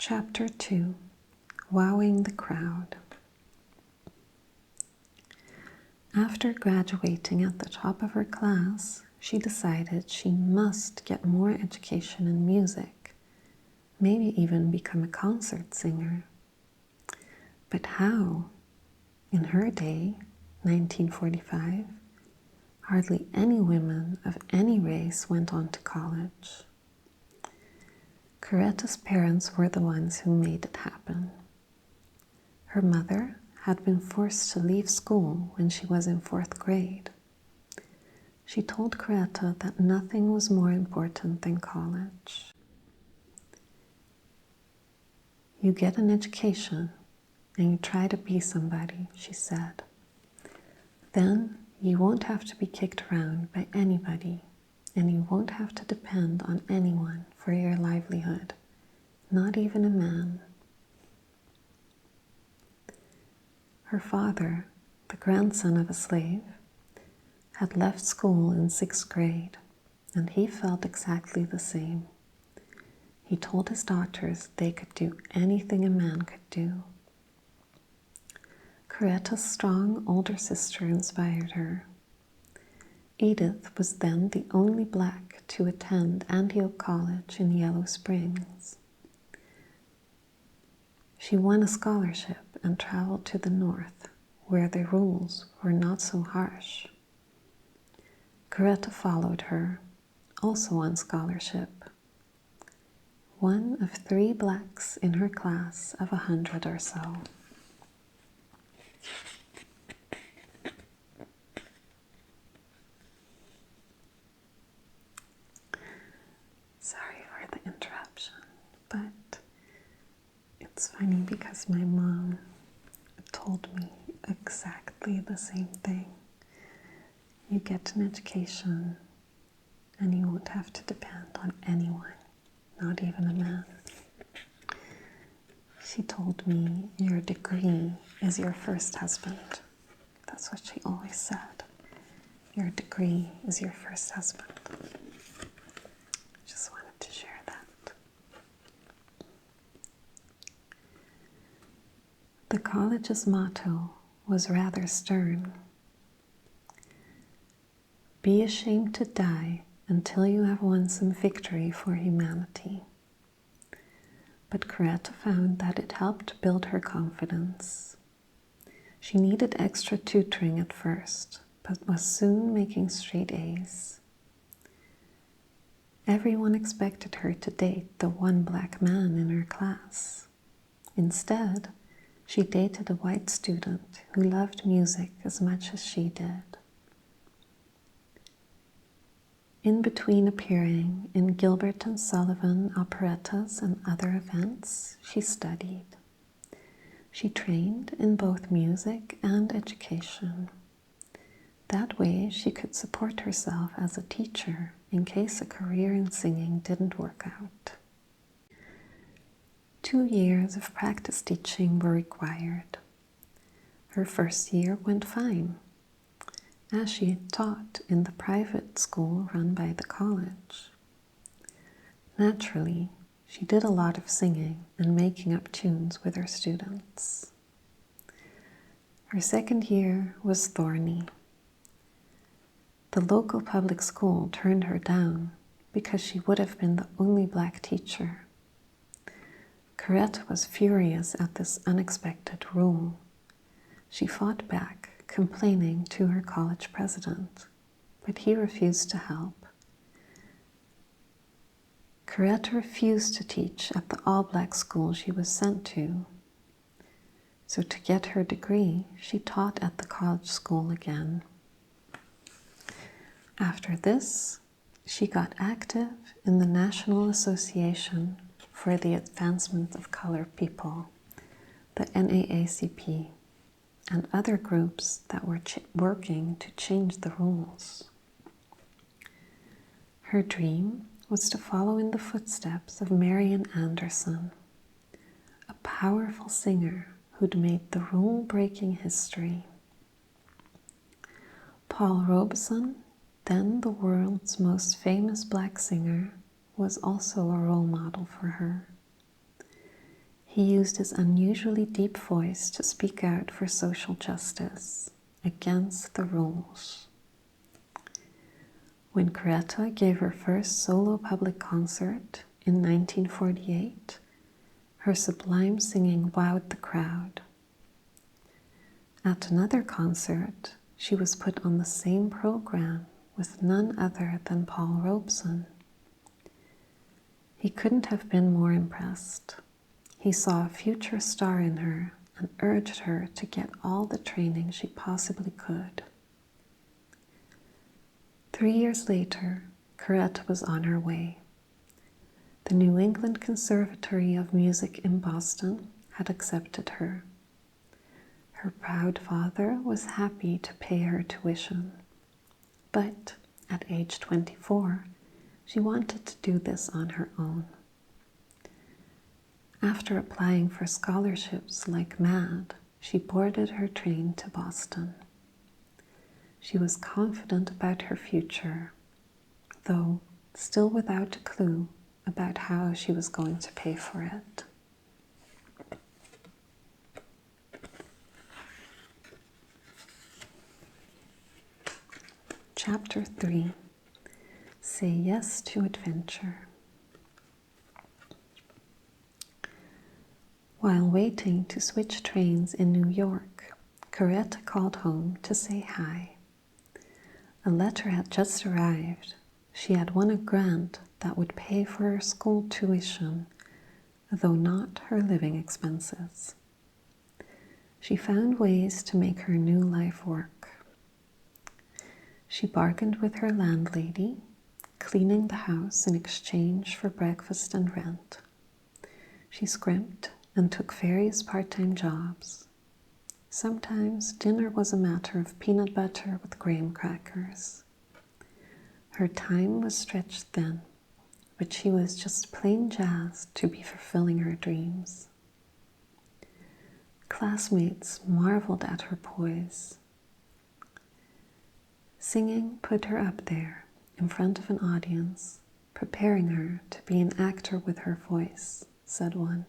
Chapter 2, Wowing the Crowd. After graduating at the top of her class, she decided she must get more education in music, maybe even become a concert singer. But how? In her day, 1945, hardly any women of any race went on to college. Coretta's parents were the ones who made it happen. Her mother had been forced to leave school when she was in 4th grade. She told Coretta that nothing was more important than college. You get an education and you try to be somebody, she said. Then you won't have to be kicked around by anybody, and you won't have to depend on anyone for your livelihood, not even a man. Her father, the grandson of a slave, had left school in 6th grade, and he felt exactly the same. He told his daughters they could do anything a man could do. Coretta's strong older sister inspired her. Edith was then the only black to attend Antioch College in Yellow Springs. She won a scholarship and traveled to the north, where the rules were not so harsh. Coretta followed her, also on scholarship. One of 3 blacks in her class of 100 or so. Sorry for the interruption, but it's funny because my mom told me exactly the same thing. You get an education and you won't have to depend on anyone, not even a man. She told me your degree is your first husband. That's what she always said. Your degree is your first husband. Just wanted to share that. The college's motto was rather stern. Be ashamed to die until you have won some victory for humanity. But Coretta found that it helped build her confidence. She needed extra tutoring at first, but was soon making straight A's. Everyone expected her to date the one black man in her class. Instead, she dated a white student who loved music as much as she did. In between appearing in Gilbert and Sullivan operettas and other events, she studied. She trained in both music and education. That way she could support herself as a teacher in case a career in singing didn't work out. 2 years of practice teaching were required. Her first year went fine, as she had taught in the private school run by the college. Naturally, she did a lot of singing and making up tunes with her students. Her second year was thorny. The local public school turned her down because she would have been the only black teacher. Coretta was furious at this unexpected rule. She fought back, complaining to her college president, but he refused to help. Coretta refused to teach at the all-black school she was sent to. So to get her degree, she taught at the college school again. After this, she got active in the National Association for the Advancement of Colored People, the NAACP, and other groups that were working to change the rules. Her dream was to follow in the footsteps of Marian Anderson, a powerful singer who'd made the rule-breaking history. Paul Robeson, then the world's most famous black singer, was also a role model for her. He used his unusually deep voice to speak out for social justice, against the rules. When Coretta gave her first solo public concert in 1948, her sublime singing wowed the crowd. At another concert, she was put on the same program with none other than Paul Robeson. He couldn't have been more impressed. He saw a future star in her and urged her to get all the training she possibly could. 3 years later, Coretta was on her way. The New England Conservatory of Music in Boston had accepted her. Her proud father was happy to pay her tuition, but at age 24, she wanted to do this on her own. After applying for scholarships like mad, she boarded her train to Boston. She was confident about her future, though still without a clue about how she was going to pay for it. Chapter 3. Say Yes to Adventure. While waiting to switch trains in New York, Coretta called home to say hi. A letter had just arrived. She had won a grant that would pay for her school tuition, though not her living expenses. She found ways to make her new life work. She bargained with her landlady, cleaning the house in exchange for breakfast and rent. She scrimped and took various part-time jobs. Sometimes dinner was a matter of peanut butter with graham crackers. Her time was stretched thin, but she was just plain jazzed to be fulfilling her dreams. Classmates marveled at her poise. Singing put her up there in front of an audience, preparing her to be an actor with her voice, said one.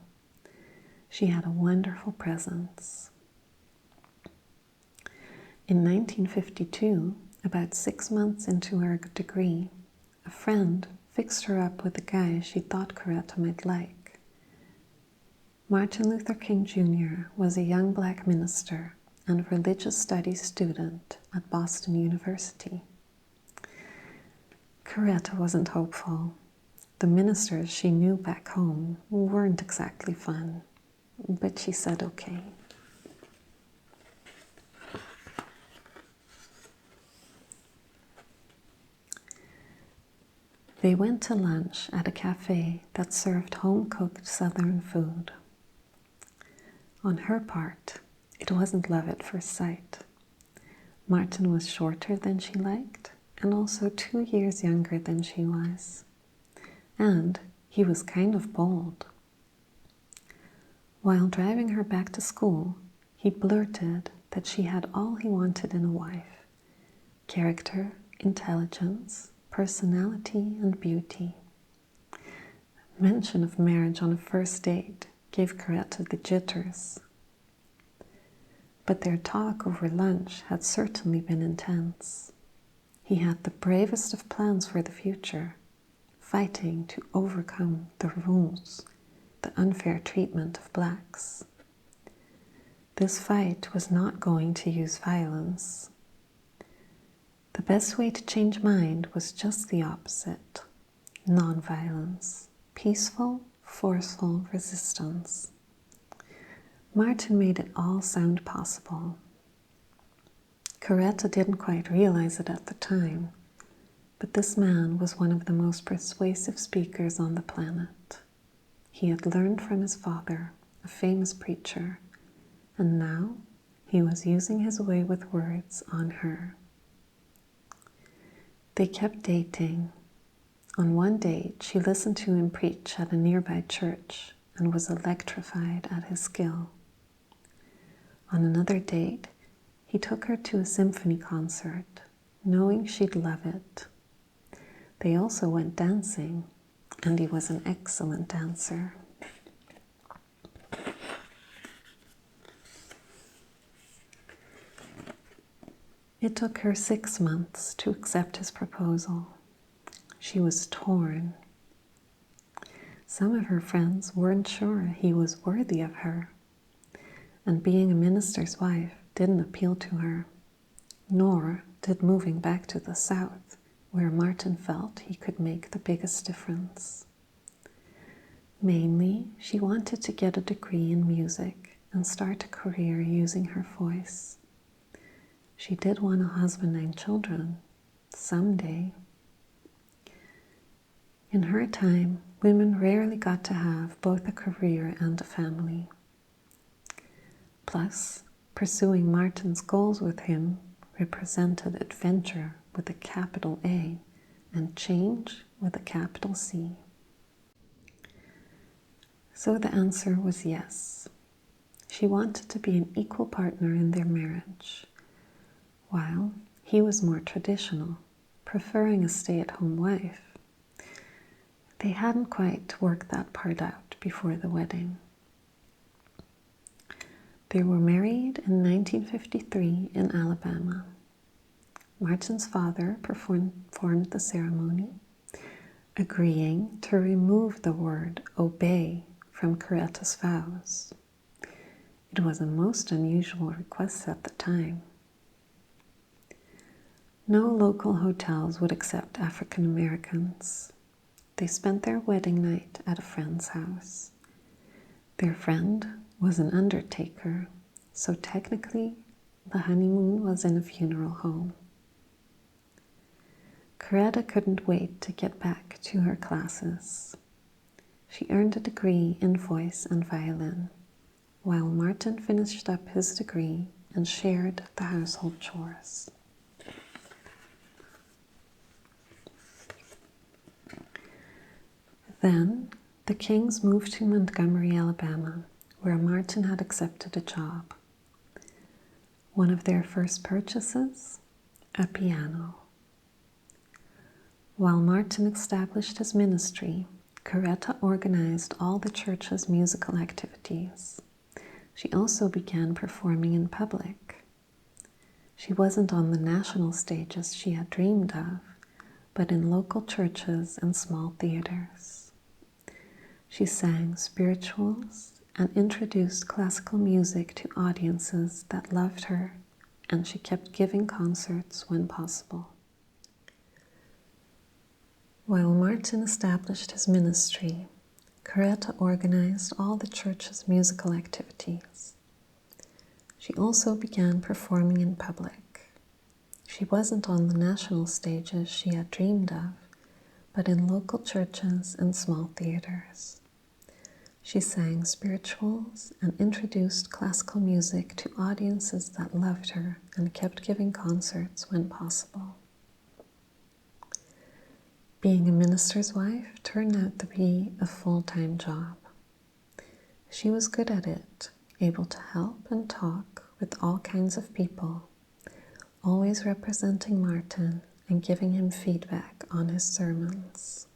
She had a wonderful presence. In 1952, about 6 months into her degree, a friend fixed her up with a guy she thought Coretta might like. Martin Luther King Jr. was a young black minister and religious studies student at Boston University. Coretta wasn't hopeful. The ministers she knew back home weren't exactly fun, but she said okay. They went to lunch at a cafe that served home-cooked Southern food. On her part, it wasn't love at first sight. Martin was shorter than she liked, and also 2 years younger than she was. And he was kind of bold. While driving her back to school, he blurted that she had all he wanted in a wife: character, intelligence, personality, and beauty. Mention of marriage on a first date gave Coretta the jitters. But their talk over lunch had certainly been intense. He had the bravest of plans for the future, fighting to overcome the rules, the unfair treatment of blacks. This fight was not going to use violence. The best way to change mind was just the opposite: non-violence, peaceful, forceful resistance. Martin made it all sound possible. Coretta didn't quite realize it at the time, but this man was one of the most persuasive speakers on the planet. He had learned from his father, a famous preacher, and now he was using his way with words on her. They kept dating. On one date, she listened to him preach at a nearby church and was electrified at his skill. On another date, he took her to a symphony concert, knowing she'd love it. They also went dancing, and he was an excellent dancer. It took her 6 months to accept his proposal. She was torn. Some of her friends weren't sure he was worthy of her, and being a minister's wife didn't appeal to her, nor did moving back to the south, where Martin felt he could make the biggest difference. Mainly, she wanted to get a degree in music and start a career using her voice. She did want a husband and children, someday. In her time, women rarely got to have both a career and a family. Plus, pursuing Martin's goals with him represented adventure with a capital A and change with a capital C. So the answer was yes. She wanted to be an equal partner in their marriage, while he was more traditional, preferring a stay-at-home wife. They hadn't quite worked that part out before the wedding. They were married in 1953 in Alabama. Martin's father performed the ceremony, agreeing to remove the word obey from Coretta's vows. It was a most unusual request at the time. No local hotels would accept African Americans. They spent their wedding night at a friend's house. Their friend was an undertaker, so technically the honeymoon was in a funeral home. Coretta couldn't wait to get back to her classes. She earned a degree in voice and violin, while Martin finished up his degree and shared the household chores. Then, the Kings moved to Montgomery, Alabama, where Martin had accepted a job. One of their first purchases? A piano. While Martin established his ministry, Coretta organized all the church's musical activities. She also began performing in public. She wasn't on the national stages she had dreamed of, but in local churches and small theaters. She sang spirituals and introduced classical music to audiences that loved her, and she kept giving concerts when possible. While Martin established his ministry, Coretta organized all the church's musical activities. She also began performing in public. She wasn't on the national stages she had dreamed of, but in local churches and small theaters. She sang spirituals and introduced classical music to audiences that loved her and kept giving concerts when possible. Being a minister's wife turned out to be a full-time job. She was good at it, able to help and talk with all kinds of people, always representing Martin and giving him feedback on his sermons.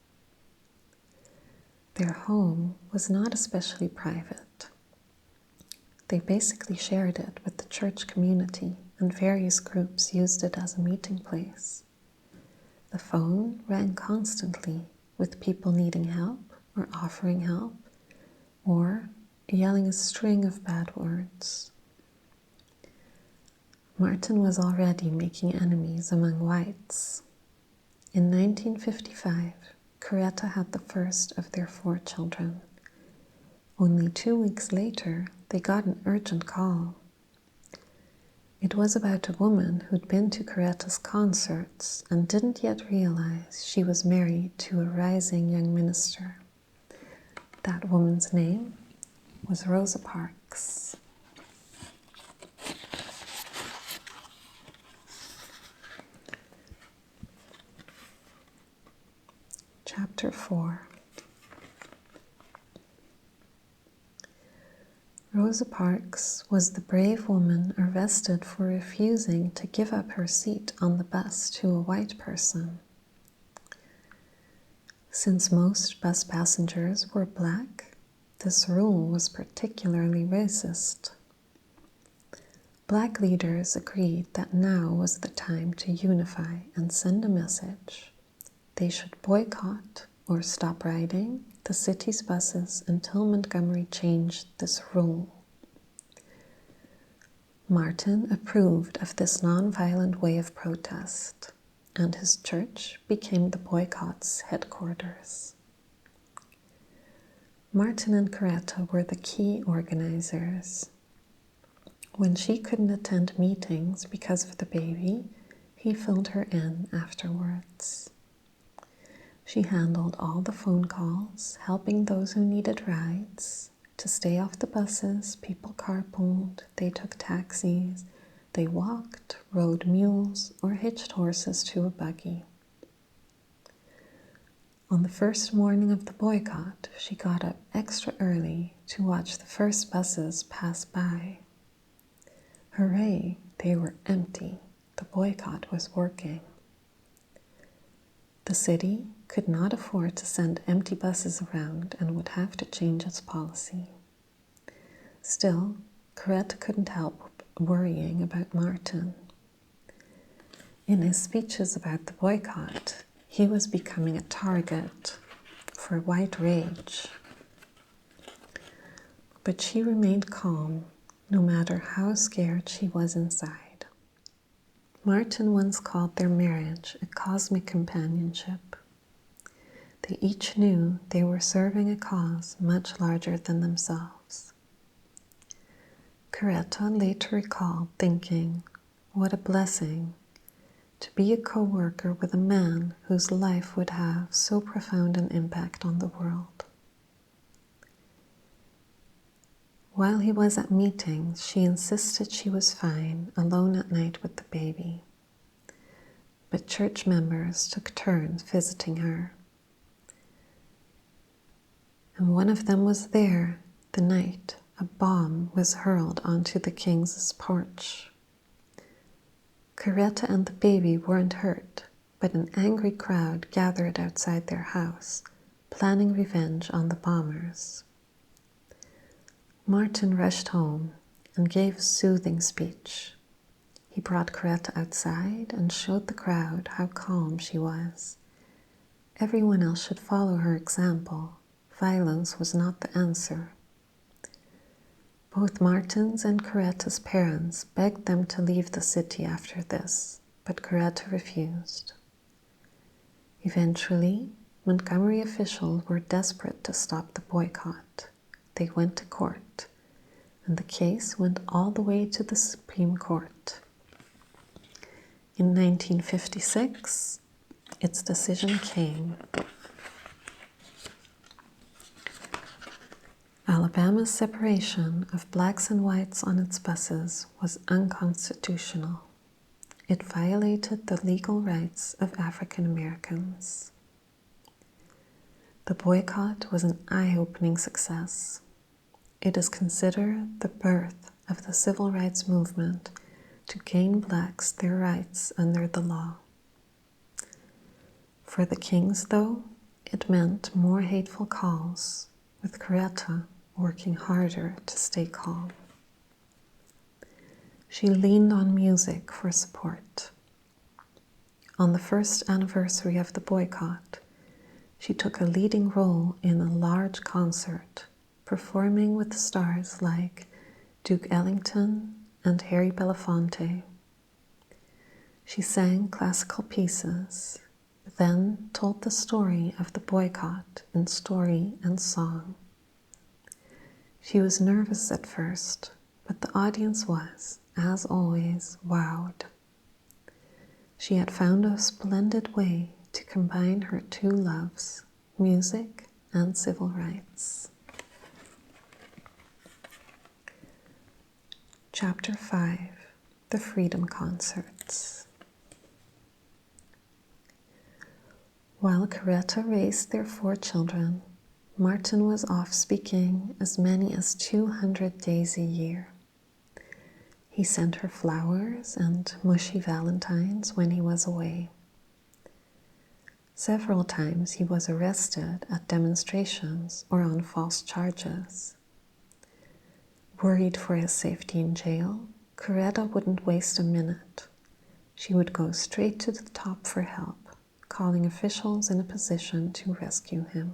Their home was not especially private. They basically shared it with the church community, and various groups used it as a meeting place. The phone rang constantly with people needing help or offering help or yelling a string of bad words. Martin was already making enemies among whites. In 1955, Coretta had the first of their 4 children. Only 2 weeks later, they got an urgent call. It was about a woman who'd been to Coretta's concerts and didn't yet realize she was married to a rising young minister. That woman's name was Rosa Parks. Chapter 4. Rosa Parks was the brave woman arrested for refusing to give up her seat on the bus to a white person. Since most bus passengers were black, this rule was particularly racist. Black leaders agreed that now was the time to unify and send a message. They should boycott or stop riding the city's buses until Montgomery changed this rule. Martin approved of this nonviolent way of protest, and his church became the boycott's headquarters. Martin and Coretta were the key organizers. When she couldn't attend meetings because of the baby, he filled her in afterwards. She handled all the phone calls, helping those who needed rides. To stay off the buses, people carpooled, they took taxis, they walked, rode mules, or hitched horses to a buggy. On the first morning of the boycott, she got up extra early to watch the first buses pass by. Hooray, they were empty. The boycott was working. The city could not afford to send empty buses around and would have to change its policy. Still, Coretta couldn't help worrying about Martin. In his speeches about the boycott, he was becoming a target for white rage. But she remained calm, no matter how scared she was inside. Martin once called their marriage a cosmic companionship. They each knew they were serving a cause much larger than themselves. Coretta later recalled thinking, what a blessing to be a co-worker with a man whose life would have so profound an impact on the world. While he was at meetings, she insisted she was fine, alone at night with the baby. But church members took turns visiting her. And one of them was there the night a bomb was hurled onto the king's porch. Coretta and the baby weren't hurt, but an angry crowd gathered outside their house, planning revenge on the bombers. Martin rushed home and gave a soothing speech. He brought Coretta outside and showed the crowd how calm she was. Everyone else should follow her example. Violence was not the answer. Both Martin's and Coretta's parents begged them to leave the city after this, but Coretta refused. Eventually, Montgomery officials were desperate to stop the boycott. They went to court, and the case went all the way to the Supreme Court. In 1956, its decision came. Alabama's separation of blacks and whites on its buses was unconstitutional. It violated the legal rights of African Americans. The boycott was an eye-opening success. It is considered the birth of the civil rights movement to gain blacks their rights under the law. For the Kings, though, it meant more hateful calls, with Coretta working harder to stay calm. She leaned on music for support. On the first anniversary of the boycott, she took a leading role in a large concert, performing with stars like Duke Ellington and Harry Belafonte. She sang classical pieces, then told the story of the boycott in story and song. She was nervous at first, but the audience was, as always, wowed. She had found a splendid way to combine her two loves, music and civil rights. Chapter 5, The Freedom Concerts. While Coretta raised their 4 children, Martin was off speaking as many as 200 days a year. He sent her flowers and mushy valentines when he was away. Several times he was arrested at demonstrations or on false charges. Worried for his safety in jail, Coretta wouldn't waste a minute. She would go straight to the top for help, calling officials in a position to rescue him.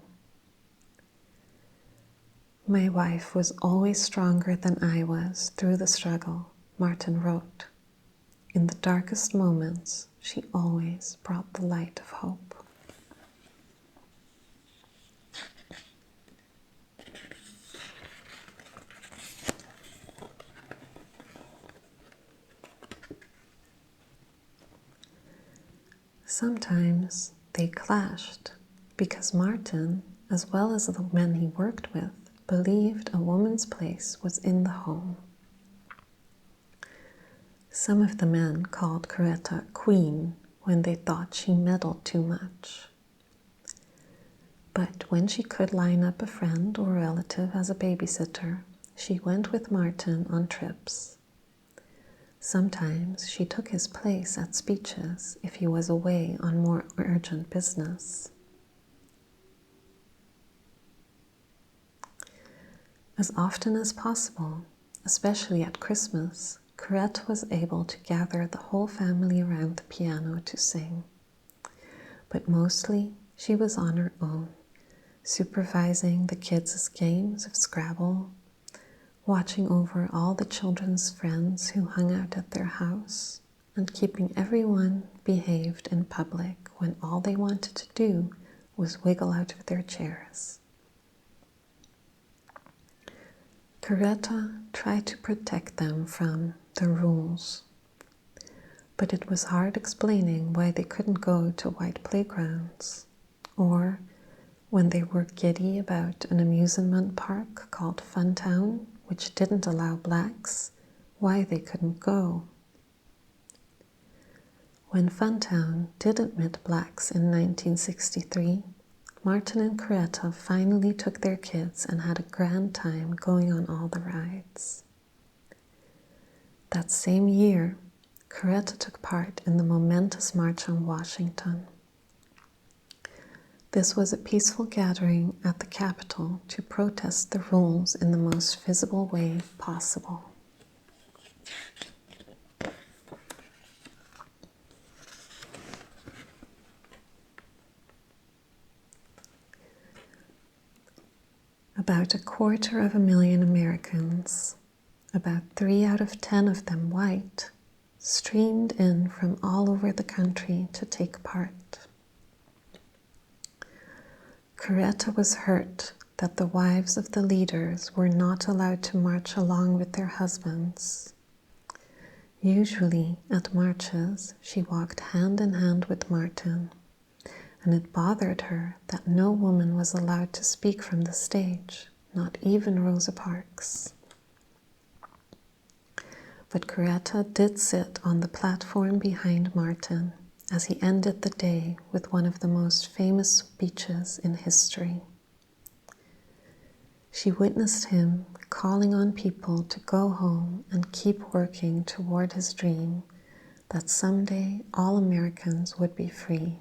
"My wife was always stronger than I was through the struggle," Martin wrote. "In the darkest moments, she always brought the light of hope." Sometimes they clashed because Martin, as well as the men he worked with, believed a woman's place was in the home. Some of the men called Coretta Queen when they thought she meddled too much. But when she could line up a friend or relative as a babysitter, she went with Martin on trips. Sometimes she took his place at speeches if he was away on more urgent business. As often as possible, especially at Christmas, Coretta was able to gather the whole family around the piano to sing. But mostly she was on her own, supervising the kids' games of Scrabble, watching over all the children's friends who hung out at their house, and keeping everyone behaved in public when all they wanted to do was wiggle out of their chairs. Coretta tried to protect them from the rules, but it was hard explaining why they couldn't go to white playgrounds, or when they were giddy about an amusement park called Funtown, which didn't allow blacks, why they couldn't go. When Funtown did admit blacks in 1963, Martin and Coretta finally took their kids and had a grand time going on all the rides. That same year, Coretta took part in the momentous March on Washington. This was a peaceful gathering at the Capitol to protest the rules in the most visible way possible. About 250,000 Americans, about 3 out of 10 of them white, streamed in from all over the country to take part. Coretta was hurt that the wives of the leaders were not allowed to march along with their husbands. Usually at marches, she walked hand in hand with Martin, and it bothered her that no woman was allowed to speak from the stage, not even Rosa Parks. But Coretta did sit on the platform behind Martin as he ended the day with one of the most famous speeches in history. She witnessed him calling on people to go home and keep working toward his dream that someday all Americans would be free.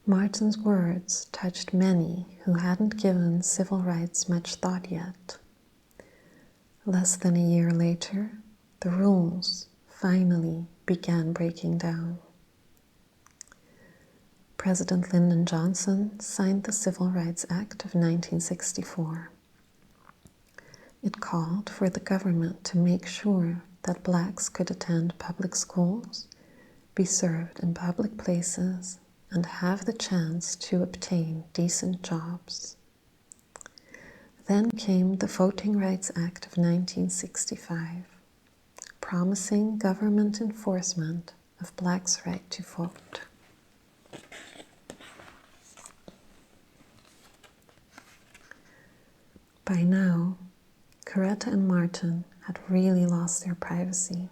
Martin's words touched many who hadn't given civil rights much thought yet. Less than a year later, the rules finally began breaking down. President Lyndon Johnson signed the Civil Rights Act of 1964. It called for the government to make sure that blacks could attend public schools, be served in public places, and have the chance to obtain decent jobs. Then came the Voting Rights Act of 1965, promising government enforcement of blacks' right to vote. By now, Coretta and Martin had really lost their privacy.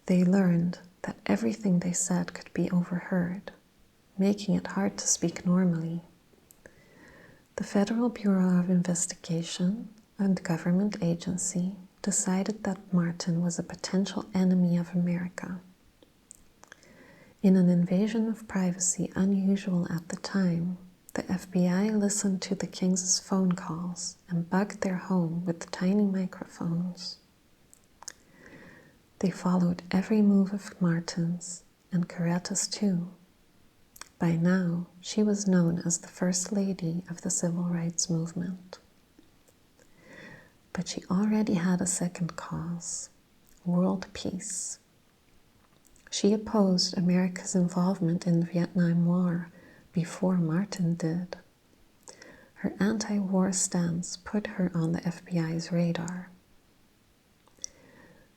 They learned that everything they said could be overheard, making it hard to speak normally. The Federal Bureau of Investigation, a government agency, decided that Martin was a potential enemy of America. In an invasion of privacy unusual at the time, the FBI listened to the Kings' phone calls and bugged their home with tiny microphones. They followed every move of Martin's and Coretta's too. By now, she was known as the First Lady of the Civil Rights Movement. But she already had a second cause: world peace. She opposed America's involvement in the Vietnam War before Martin did. Her anti-war stance put her on the FBI's radar.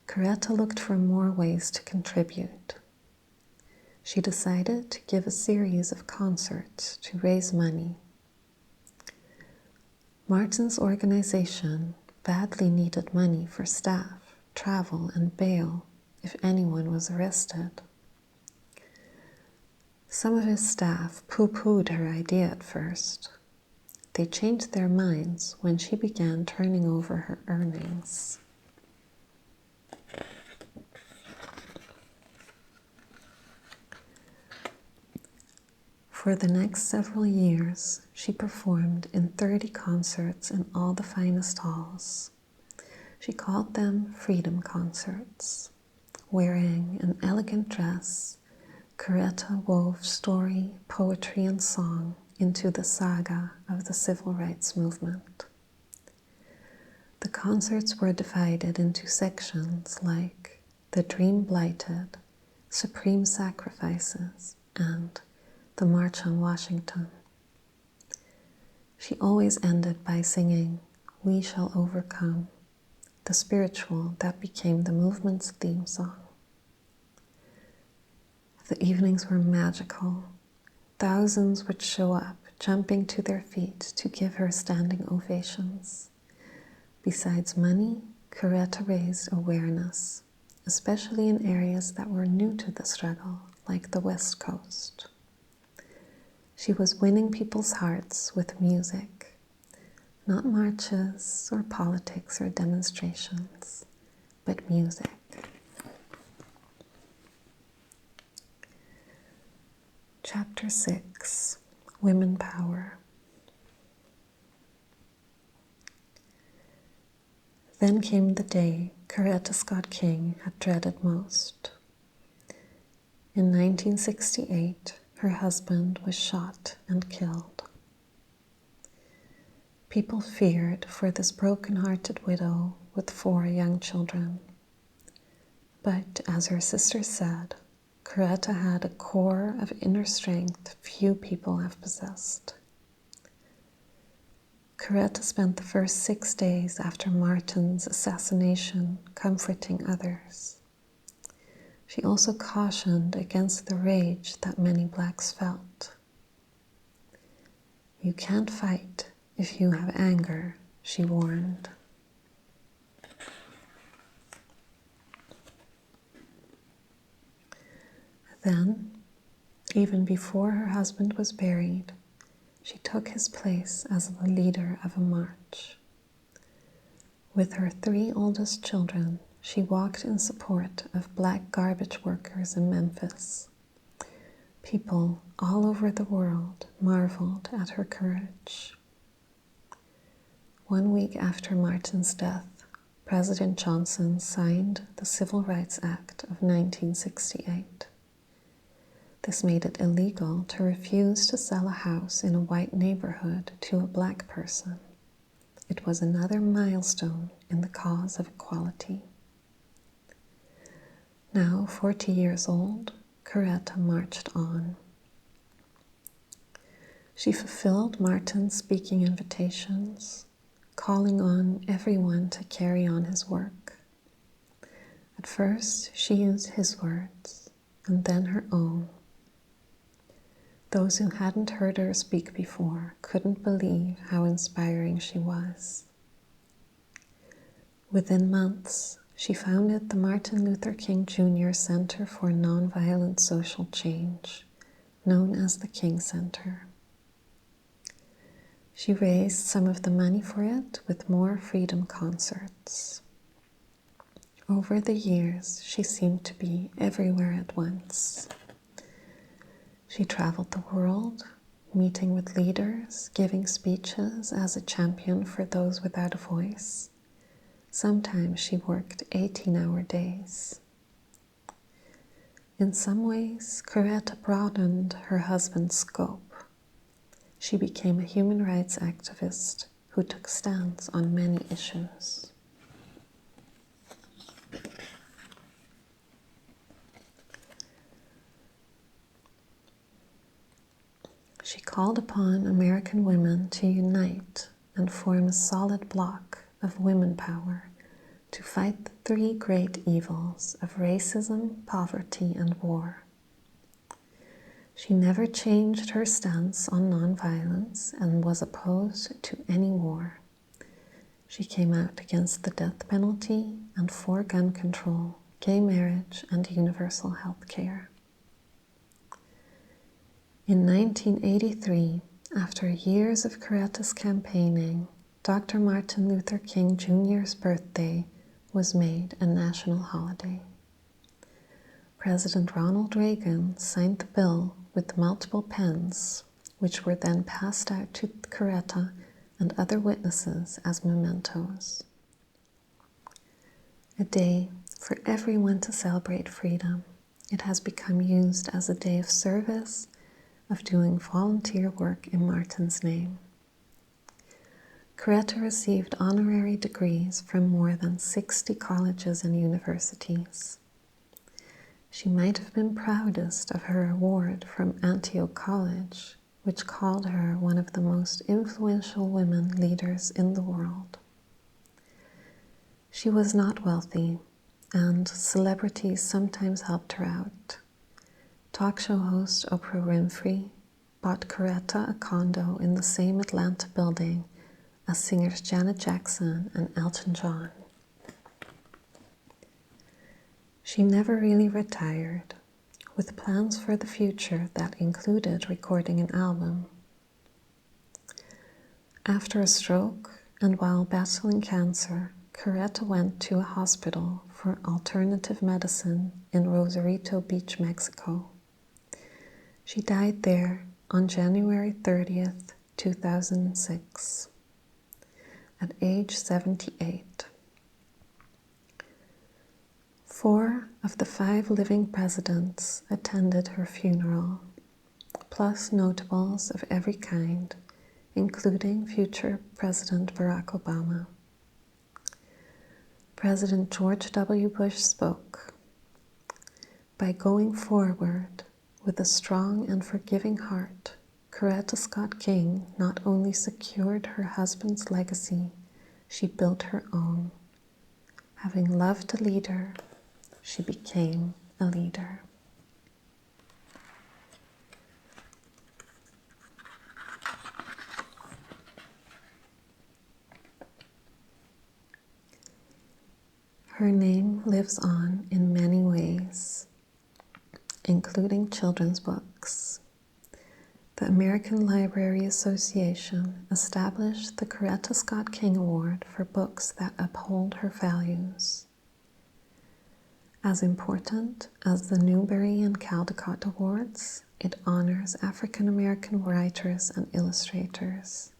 Coretta looked for more ways to contribute. She decided to give a series of concerts to raise money. Martin's organization badly needed money for staff, travel, and bail if anyone was arrested. Some of his staff pooh-poohed her idea at first. They changed their minds when she began turning over her earnings. For the next several years, she performed in 30 concerts in all the finest halls. She called them Freedom Concerts. Wearing an elegant dress, Coretta wove story, poetry, and song into the saga of the Civil Rights Movement. The concerts were divided into sections like The Dream Blighted, Supreme Sacrifices, and The March on Washington. She always ended by singing We Shall Overcome, the spiritual that became the movement's theme song. The evenings were magical. Thousands would show up, jumping to their feet to give her standing ovations. Besides money, Coretta raised awareness, especially in areas that were new to the struggle, like the West Coast. She was winning people's hearts with music, not marches or politics or demonstrations, but music. Chapter 6, Women Power. Then came the day Coretta Scott King had dreaded most. In 1968, her husband was shot and killed. People feared for this broken-hearted widow with 4 young children. But as her sister said, Coretta had a core of inner strength few people have possessed. Coretta spent the first 6 days after Martin's assassination comforting others. She also cautioned against the rage that many blacks felt. You can't fight if you have anger, she warned. Then, even before her husband was buried, she took his place as the leader of a march. With her 3 oldest children, she walked in support of black garbage workers in Memphis. People all over the world marveled at her courage. 1 week after Martin's death, President Johnson signed the Civil Rights Act of 1968. This made it illegal to refuse to sell a house in a white neighborhood to a black person. It was another milestone in the cause of equality. Now 40 years old, Coretta marched on. She fulfilled Martin's speaking invitations, calling on everyone to carry on his work. At first, she used his words, and then her own. Those who hadn't heard her speak before couldn't believe how inspiring she was. Within months, she founded the Martin Luther King Jr. Center for Nonviolent Social Change, known as the King Center. She raised some of the money for it with more freedom concerts. Over the years, she seemed to be everywhere at once. She traveled the world, meeting with leaders, giving speeches as a champion for those without a voice. Sometimes she worked 18-hour days. In some ways, Coretta broadened her husband's scope. She became a human rights activist who took stands on many issues. She called upon American women to unite and form a solid bloc of women power to fight the three great evils of racism, poverty, and war. She never changed her stance on nonviolence and was opposed to any war. She came out against the death penalty and for gun control, gay marriage, and universal health care. In 1983, after years of Coretta's campaigning, Dr. Martin Luther King Jr.'s birthday was made a national holiday. President Ronald Reagan signed the bill with multiple pens, which were then passed out to Coretta and other witnesses as mementos. A day for everyone to celebrate freedom, it has become used as a day of service, of doing volunteer work in Martin's name. Coretta received honorary degrees from more than 60 colleges and universities. She might have been proudest of her award from Antioch College, which called her one of the most influential women leaders in the world. She was not wealthy, and celebrities sometimes helped her out. Talk show host Oprah Winfrey bought Coretta a condo in the same Atlanta building as singers Janet Jackson and Elton John. She never really retired, with plans for the future that included recording an album. After a stroke and while battling cancer, Coretta went to a hospital for alternative medicine in Rosarito Beach, Mexico. She died there on January 30th, 2006, at age 78. 4 of the 5 living presidents attended her funeral, plus notables of every kind, including future President Barack Obama. President George W. Bush spoke, "By going forward with a strong and forgiving heart, Coretta Scott King not only secured her husband's legacy, she built her own. Having loved a leader, she became a leader." Her name lives on in many ways, including children's books. The American Library Association established the Coretta Scott King Award for books that uphold her values. As important as the Newbery and Caldecott Awards, it honors African American writers and illustrators.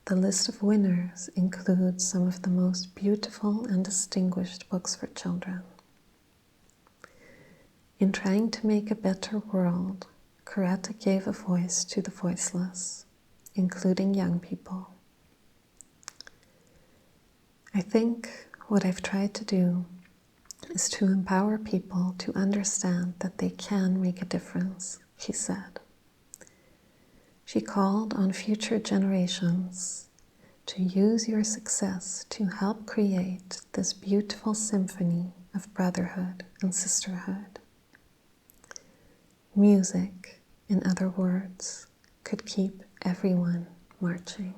The list of winners includes some of the most beautiful and distinguished books for children. In trying to make a better world, Coretta gave a voice to the voiceless, including young people. I think what I've tried to do is to empower people to understand that they can make a difference, she said. She called on future generations to use your success to help create this beautiful symphony of brotherhood and sisterhood. Music, in other words, could keep everyone marching.